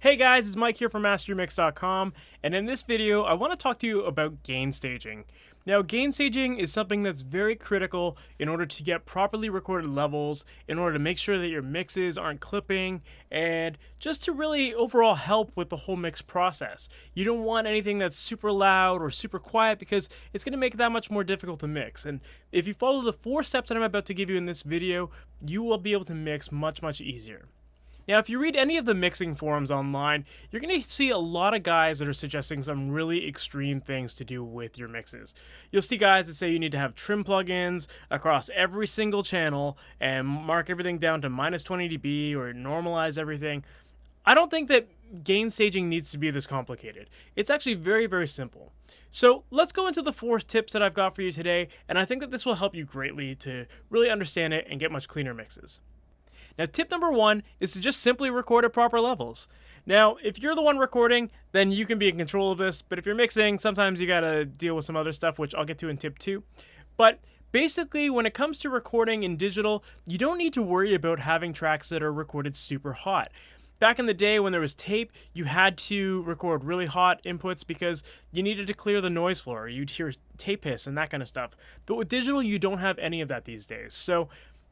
Hey guys, it's Mike here from MasterYourMix.com, and in this video I want to talk to you about gain staging. Now, gain staging is something that's very critical in order to get properly recorded levels, in order to make sure that your mixes aren't clipping, and just to really overall help with the whole mix process. You don't want anything that's super loud or super quiet because it's going to make it that much more difficult to mix. And if you follow the 4 steps that I'm about to give you in this video, you will be able to mix much easier. Now, if you read any of the mixing forums online, you're going to see a lot of guys that are suggesting some really extreme things to do with your mixes. You'll see guys that say you need to have trim plugins across every single channel and mark everything down to minus 20 dB or normalize everything. I don't think that gain staging needs to be this complicated. It's actually very simple. So let's go into the 4 tips that I've got for you today, and I think that this will help you greatly to really understand it and get much cleaner mixes. Now, tip number 1 is to just simply record at proper levels. Now, if you're the one recording, then you can be in control of this, but if you're mixing, sometimes you gotta deal with some other stuff, which I'll get to in tip 2. But basically, when it comes to recording in digital, you don't need to worry about having tracks that are recorded super hot. Back in the day when there was tape, you had to record really hot inputs because you needed to clear the noise floor. You'd hear tape hiss and that kind of stuff. But with digital, you don't have any of that these days. So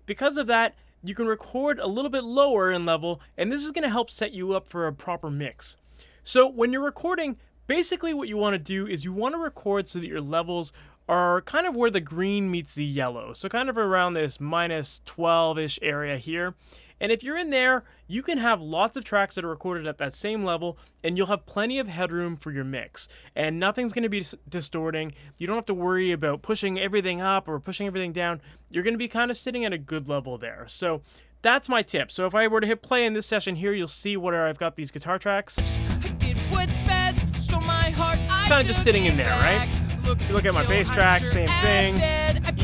because of that, you can record a little bit lower in level, and this is going to help set you up for a proper mix. So when you're recording, basically what you want to do is you want to record so that your levels are kind of where the green meets the yellow. So kind of around this minus 12-ish area here. And if you're in there, you can have lots of tracks that are recorded at that same level, and you'll have plenty of headroom for your mix. And nothing's going to be distorting. You don't have to worry about pushing everything up or pushing everything down. You're going to be kind of sitting at a good level there. So that's my tip. So if I were to hit play in this session here, you'll see where I've got these guitar tracks. I did what's best, stole my heart, Kind of just sitting in there, right? If you look at my bass track, same thing.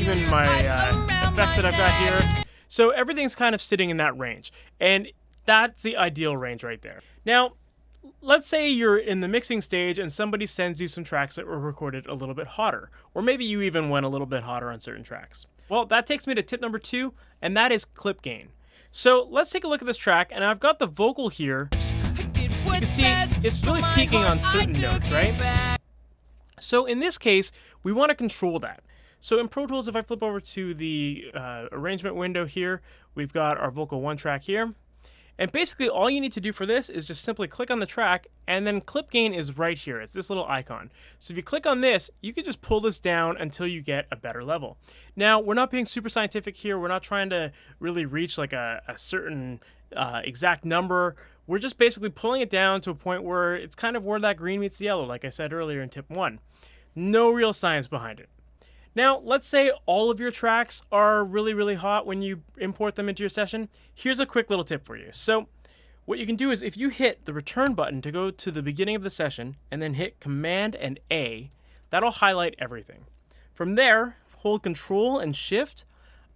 Even my effects that I've got here. So everything's kind of sitting in that range, and that's the ideal range right there. Now, let's say you're in the mixing stage and somebody sends you some tracks that were recorded a little bit hotter, or maybe you even went a little bit hotter on certain tracks. Well, that takes me to tip number 2, and that is clip gain. So let's take a look at this track, and I've got the vocal here. You can see it's really peaking on certain notes, right? So in this case, we want to control that. So in Pro Tools, if I flip over to the arrangement window here, we've got our vocal 1 track here. And basically all you need to do for this is just simply click on the track, and then clip gain is right here. It's this little icon. So if you click on this, you can just pull this down until you get a better level. Now, we're not being super scientific here. We're not trying to really reach like a certain exact number. We're just basically pulling it down to a point where it's kind of where that green meets the yellow, like I said earlier in tip 1. No real science behind it. Now, let's say all of your tracks are really hot when you import them into your session. Here's a quick little tip for you. So what you can do is if you hit the return button to go to the beginning of the session and then hit Command and A, that'll highlight everything. From there, hold Control and Shift,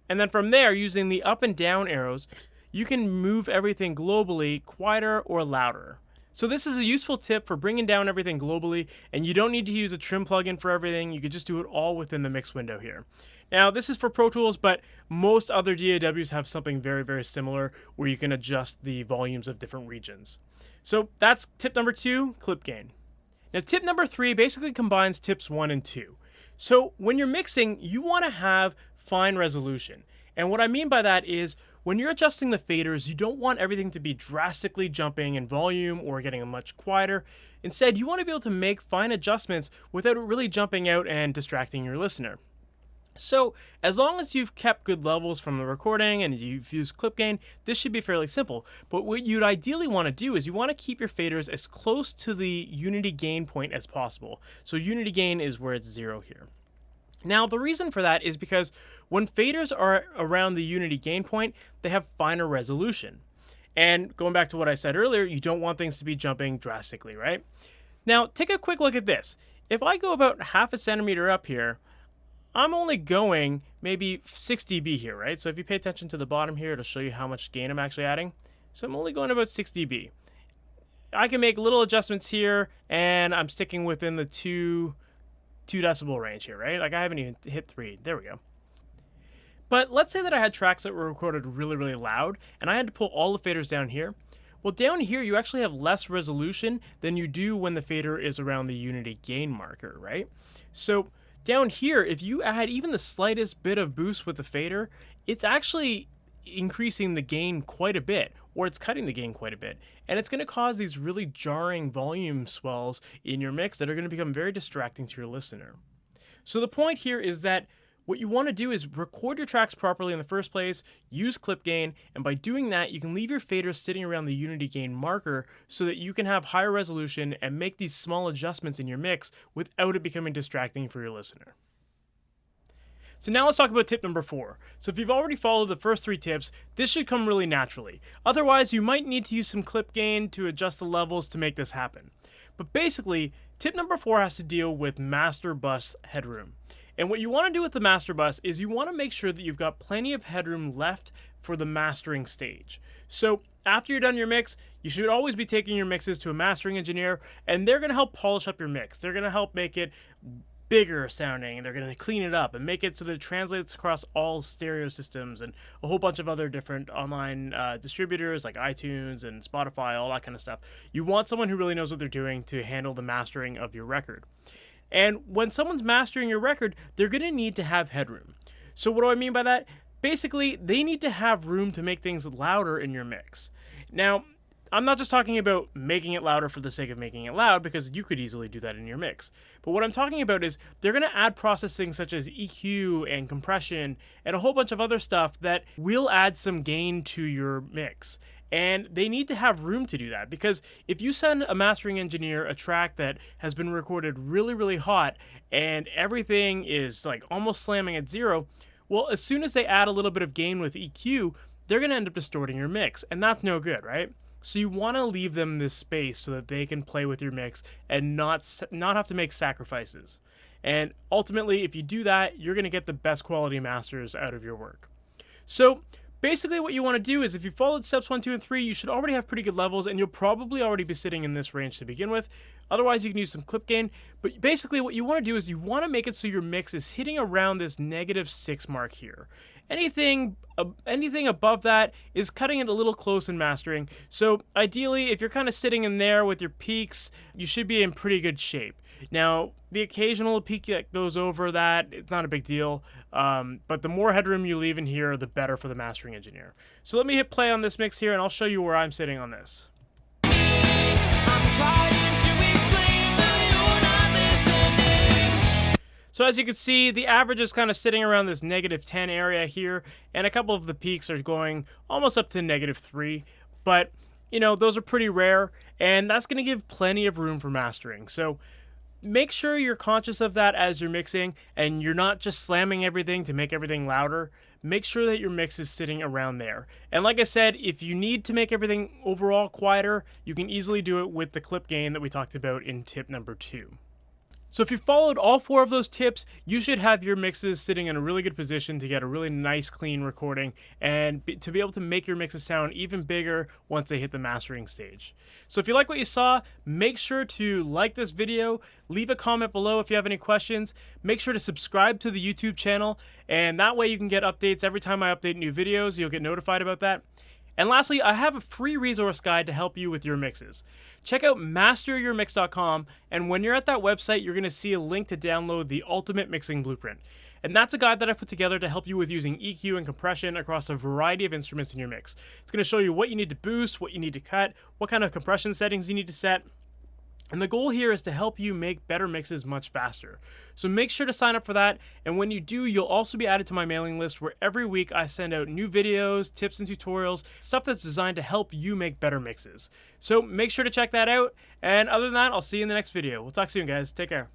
and then from there, using the up and down arrows, you can move everything globally quieter or louder. So this is a useful tip for bringing down everything globally, and you don't need to use a trim plugin for everything. You can just do it all within the mix window here. Now, this is for Pro Tools, but most other DAWs have something very similar where you can adjust the volumes of different regions. So that's tip number 2, clip gain. Now, tip number 3 basically combines tips 1 and 2. So when you're mixing, you want to have fine resolution. And what I mean by that is when you're adjusting the faders, you don't want everything to be drastically jumping in volume or getting much quieter. Instead, you want to be able to make fine adjustments without it really jumping out and distracting your listener. So as long as you've kept good levels from the recording and you've used clip gain, this should be fairly simple. But what you'd ideally want to do is you want to keep your faders as close to the unity gain point as possible. So unity gain is where it's 0 here. Now, the reason for that is because when faders are around the unity gain point, they have finer resolution. And going back to what I said earlier, you don't want things to be jumping drastically, right? Now, take a quick look at this. If I go about half a centimeter up here, I'm only going maybe 6 dB here, right? So if you pay attention to the bottom here, it'll show you how much gain I'm actually adding. So I'm only going about 6 dB. I can make little adjustments here, and I'm sticking within the 2 decibel range here, right? Like I haven't even hit 3. There we go. But let's say that I had tracks that were recorded really loud, and I had to pull all the faders down here. Well, down here, you actually have less resolution than you do when the fader is around the unity gain marker, right? So down here, if you add even the slightest bit of boost with the fader, it's actually increasing the gain quite a bit, or it's cutting the gain quite a bit. And it's going to cause these really jarring volume swells in your mix that are going to become very distracting to your listener. So the point here is that what you want to do is record your tracks properly in the first place, use clip gain, and by doing that, you can leave your fader sitting around the unity gain marker so that you can have higher resolution and make these small adjustments in your mix without it becoming distracting for your listener. So now let's talk about tip number 4. So if you've already followed the first 3 tips, this should come really naturally. Otherwise, you might need to use some clip gain to adjust the levels to make this happen. But basically, tip number 4 has to deal with master bus headroom. And what you want to do with the master bus is you want to make sure that you've got plenty of headroom left for the mastering stage. So after you're done your mix, you should always be taking your mixes to a mastering engineer, and they're going to help polish up your mix. They're going to help make it bigger sounding, and they're going to clean it up and make it so that it translates across all stereo systems and a whole bunch of other different online distributors like iTunes and Spotify, all that kind of stuff. You want someone who really knows what they're doing to handle the mastering of your record. And when someone's mastering your record, they're going to need to have headroom. So what do I mean by that? Basically, they need to have room to make things louder in your mix. Now, I'm not just talking about making it louder for the sake of making it loud, because you could easily do that in your mix. But what I'm talking about is they're going to add processing such as EQ and compression and a whole bunch of other stuff that will add some gain to your mix. And they need to have room to do that, because if you send a mastering engineer a track that has been recorded really, really hot and everything is like almost slamming at 0, well, as soon as they add a little bit of gain with EQ, they're going to end up distorting your mix, and that's no good, right? So you want to leave them this space so that they can play with your mix and not have to make sacrifices. And ultimately, if you do that, you're going to get the best quality masters out of your work. So basically what you want to do is, if you followed steps 1, 2, and 3, you should already have pretty good levels, and you'll probably already be sitting in this range to begin with. Otherwise, you can use some clip gain. But basically what you want to do is you want to make it so your mix is hitting around this -6 mark here. Anything above that is cutting it a little close in mastering. So ideally, if you're kind of sitting in there with your peaks, you should be in pretty good shape. Now, the occasional peak that goes over that, it's not a big deal. But the more headroom you leave in here, the better for the mastering engineer. So let me hit play on this mix here, and I'll show you where I'm sitting on this. So as you can see, the average is kind of sitting around this -10 area here, and a couple of the peaks are going almost up to -3. But, you know, those are pretty rare, and that's going to give plenty of room for mastering. So make sure you're conscious of that as you're mixing, and you're not just slamming everything to make everything louder. Make sure that your mix is sitting around there. And like I said, if you need to make everything overall quieter, you can easily do it with the clip gain that we talked about in tip number 2. So if you followed all 4 of those tips, you should have your mixes sitting in a really good position to get a really nice clean recording and to be able to make your mixes sound even bigger once they hit the mastering stage. So if you like what you saw, make sure to like this video, leave a comment below if you have any questions, make sure to subscribe to the YouTube channel, and that way you can get updates every time I update new videos. You'll get notified about that. And lastly, I have a free resource guide to help you with your mixes. Check out MasterYourMix.com, and when you're at that website, you're going to see a link to download the Ultimate Mixing Blueprint. And that's a guide that I put together to help you with using EQ and compression across a variety of instruments in your mix. It's going to show you what you need to boost, what you need to cut, what kind of compression settings you need to set. And the goal here is to help you make better mixes much faster. So make sure to sign up for that, and when you do, you'll also be added to my mailing list where every week I send out new videos, tips and tutorials, stuff that's designed to help you make better mixes. So make sure to check that out, and other than that, I'll see you in the next video. We'll talk soon, guys. Take care.